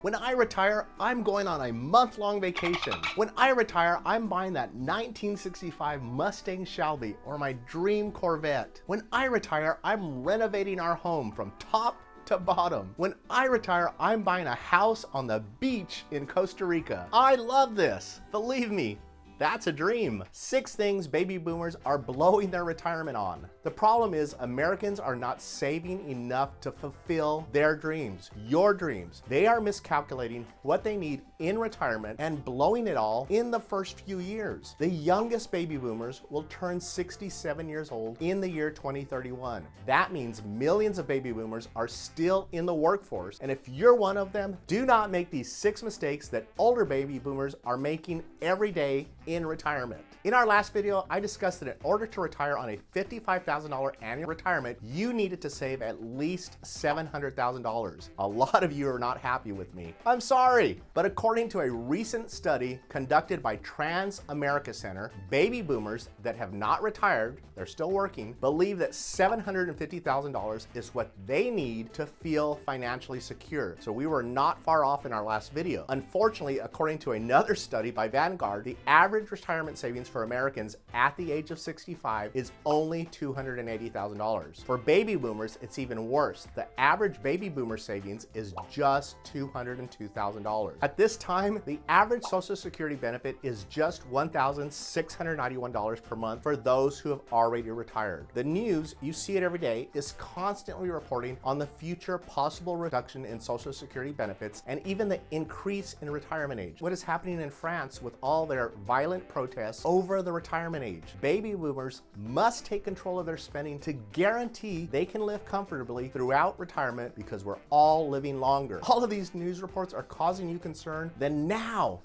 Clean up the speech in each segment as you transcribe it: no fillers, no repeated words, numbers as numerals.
When I retire, I'm going on a month-long vacation. When I retire, I'm buying that 1965 Mustang Shelby or my dream Corvette. When I retire, I'm renovating our home from top to bottom. When I retire, I'm buying a house on the beach in Costa Rica. I love this. Believe me, that's a dream. 6 things baby boomers are blowing their retirement on. The problem is Americans are not saving enough to fulfill their dreams, your dreams. They are miscalculating what they need in retirement and blowing it all in the first few years. The youngest baby boomers will turn 67 years old in the year 2031. That means millions of baby boomers are still in the workforce. And if you're one of them, do not make these 6 mistakes that older baby boomers are making every day in retirement. In our last video, I discussed that in order to retire on a $55,000 annual retirement, you needed to save at least $700,000. A lot of you are not happy with me. I'm sorry, but according to a recent study conducted by Trans-America Center, baby boomers that have not retired, they're still working, believe that $750,000 is what they need to feel financially secure. So we were not far off in our last video. Unfortunately, according to another study by Vanguard, the average retirement savings for Americans at the age of 65 is only $280,000. For baby boomers, it's even worse. The average baby boomer savings is just $202,000. At this time, the average Social Security benefit is just $1,691 per month for those who have already retired. The news, you see it every day, is constantly reporting on the future possible reduction in Social Security benefits and even the increase in retirement age. What is happening in France with all their violent protests over the retirement age? Baby boomers must take control of their spending to guarantee they can live comfortably throughout retirement because we're all living longer. All of these news reports are causing you concern. Then now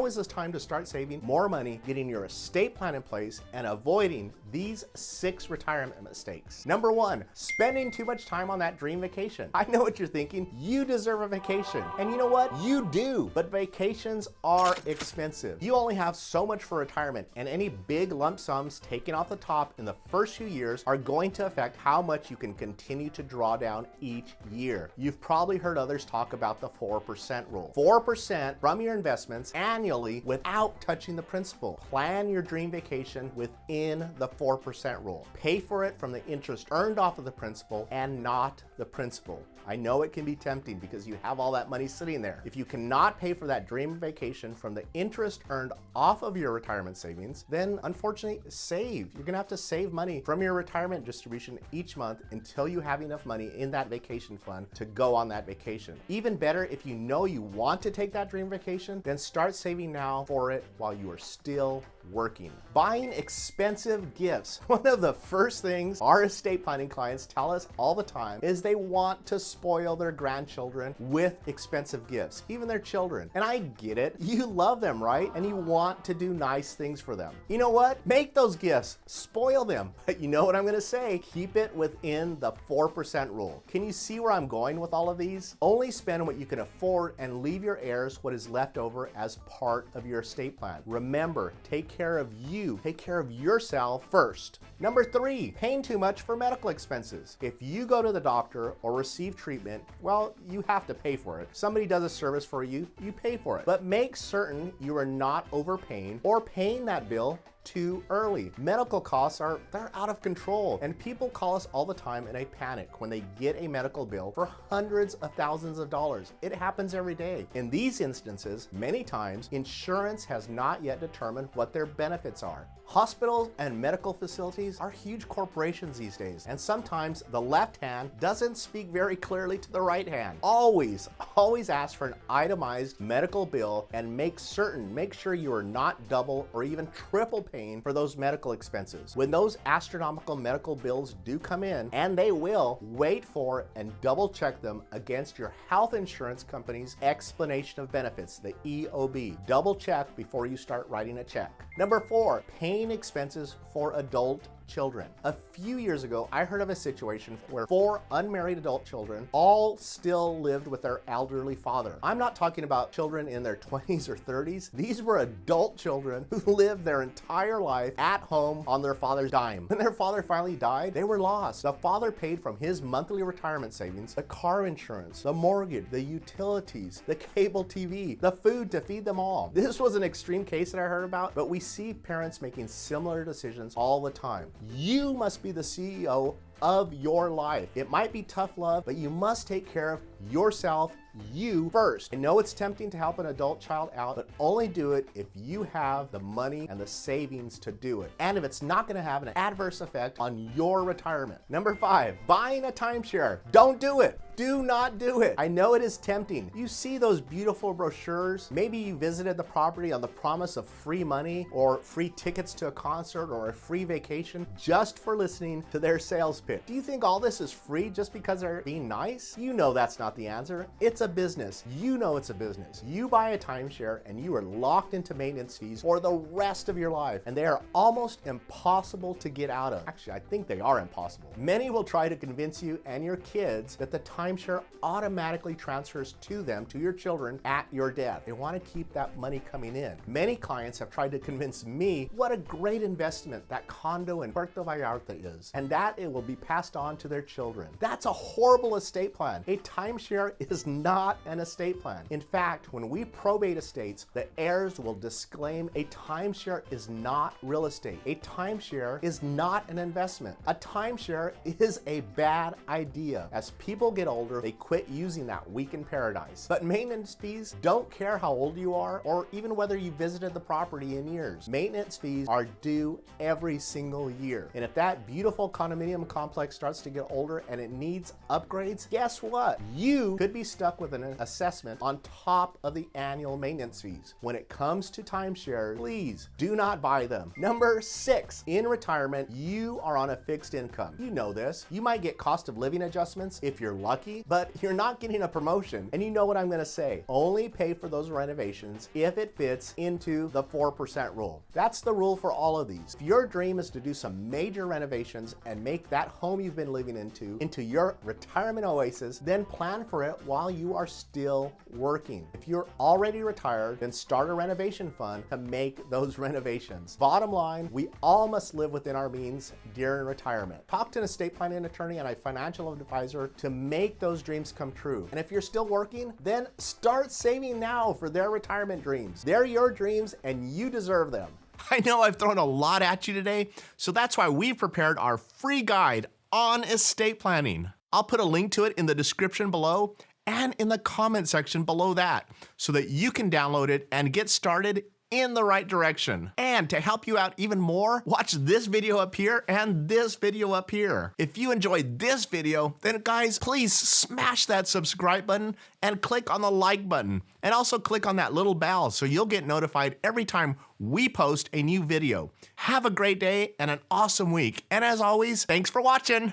is the time to start saving more money, getting your estate plan in place, and avoiding these 6 retirement mistakes. Number 1, spending too much time on that dream vacation. I know what you're thinking. You deserve a vacation. And you know what? You do, but vacations are expensive. You only have so much for retirement, and any big lump sums taken off the top in the first few years are going to affect how much you can continue to draw down each year. You've probably heard others talk about the 4% rule. 4% from your investments annually without touching the principal. Plan your dream vacation within the 4% rule. Pay for it from the interest earned off of the principal and not the principal. I know it can be tempting because you have all that money sitting there. If you cannot pay for that dream vacation from the interest earned off of your retirement savings, then unfortunately save. You're gonna have to save money from your retirement distribution each month until you have enough money in that vacation fund to go on that vacation. Even better, if you know you want to take that dream vacation, then start saving now for it while you are still working. Buying expensive gifts. One of the first things our estate planning clients tell us all the time is they want to spoil their grandchildren with expensive gifts, even their children. And I get it. You love them, right? And you want to do nice things for them. You know what? Make those gifts. Spoil them. But you know what I'm going to say? Keep it within the 4% rule. Can you see where I'm going with all of these? Only spend what you can afford and leave your heirs what is left over as part of your estate plan. Remember, take care of you. Take care of yourself first. Number 3, paying too much for medical expenses. If you go to the doctor or receive treatment, well, you have to pay for it. Somebody does a service for you, you pay for it. But make certain you are not overpaying or paying that bill too early. Medical costs they're out of control, and people call us all the time in a panic when they get a medical bill for hundreds of thousands of dollars. It happens every day. In these instances, many times, insurance has not yet determined what their benefits are. Hospitals and medical facilities are huge corporations these days, and sometimes the left hand doesn't speak very clearly to the right hand. Always ask for an itemized medical bill and make sure you are not double or even triple paying for those medical expenses. When those astronomical medical bills do come in, and they will, wait for and double check them against your health insurance company's explanation of benefits, the EOB. Double check before you start writing a check. Number 4, paying expenses for adult children. A few years ago, I heard of a situation where 4 unmarried adult children all still lived with their elderly father. I'm not talking about children in their 20s or 30s. These were adult children who lived their entire life at home on their father's dime. When their father finally died, they were lost. The father paid from his monthly retirement savings, the car insurance, the mortgage, the utilities, the cable TV, the food to feed them all. This was an extreme case that I heard about, but we see parents making similar decisions all the time. You must be the CEO of your life. It might be tough love, but you must take care of yourself, you first. I know it's tempting to help an adult child out, but only do it if you have the money and the savings to do it. And if it's not gonna have an adverse effect on your retirement. Number 5, buying a timeshare. Don't do it. Do not do it. I know it is tempting. You see those beautiful brochures. Maybe you visited the property on the promise of free money or free tickets to a concert or a free vacation just for listening to their sales pitch. Do you think all this is free just because they're being nice? You know that's not the answer. It's a business. You know it's a business. You buy a timeshare and you are locked into maintenance fees for the rest of your life, and they are almost impossible to get out of. Actually, I think they are impossible. Many will try to convince you and your kids that the timeshare automatically transfers to them, to your children, at your death. They want to keep that money coming in. Many clients have tried to convince me what a great investment that condo in Puerto Vallarta is, and that it will be passed on to their children. That's a horrible estate plan. A timeshare is not an estate plan. In fact, when we probate estates, the heirs will disclaim a timeshare is not real estate. A timeshare is not an investment. A timeshare is a bad idea. As people get older, they quit using that weekend paradise. But maintenance fees don't care how old you are or even whether you visited the property in years. Maintenance fees are due every single year. And if that beautiful condominium complex starts to get older and it needs upgrades, guess what? You could be stuck with an assessment on top of the annual maintenance fees. When it comes to timeshares, please do not buy them. Number 6, in retirement, you are on a fixed income. You know this. You might get cost of living adjustments if you're lucky, but you're not getting a promotion. And you know what I'm gonna say. Only pay for those renovations if it fits into the 4% rule. That's the rule for all of these. If your dream is to do some major renovations and make that home you've been living into your retirement oasis, then plan for it while you are still working. If you're already retired, then start a renovation fund to make those renovations. Bottom line, we all must live within our means during retirement. Talk to an estate planning attorney and a financial advisor to make those dreams come true. And if you're still working, then start saving now for their retirement dreams. They're your dreams and you deserve them. I know I've thrown a lot at you today, so that's why we've prepared our free guide on estate planning. I'll put a link to it in the description below and in the comment section below that so that you can download it and get started in the right direction. And to help you out even more, watch this video up here and this video up here. If you enjoyed this video, then guys, please smash that subscribe button and click on the like button. And also click on that little bell so you'll get notified every time we post a new video. Have a great day and an awesome week. And as always, thanks for watching.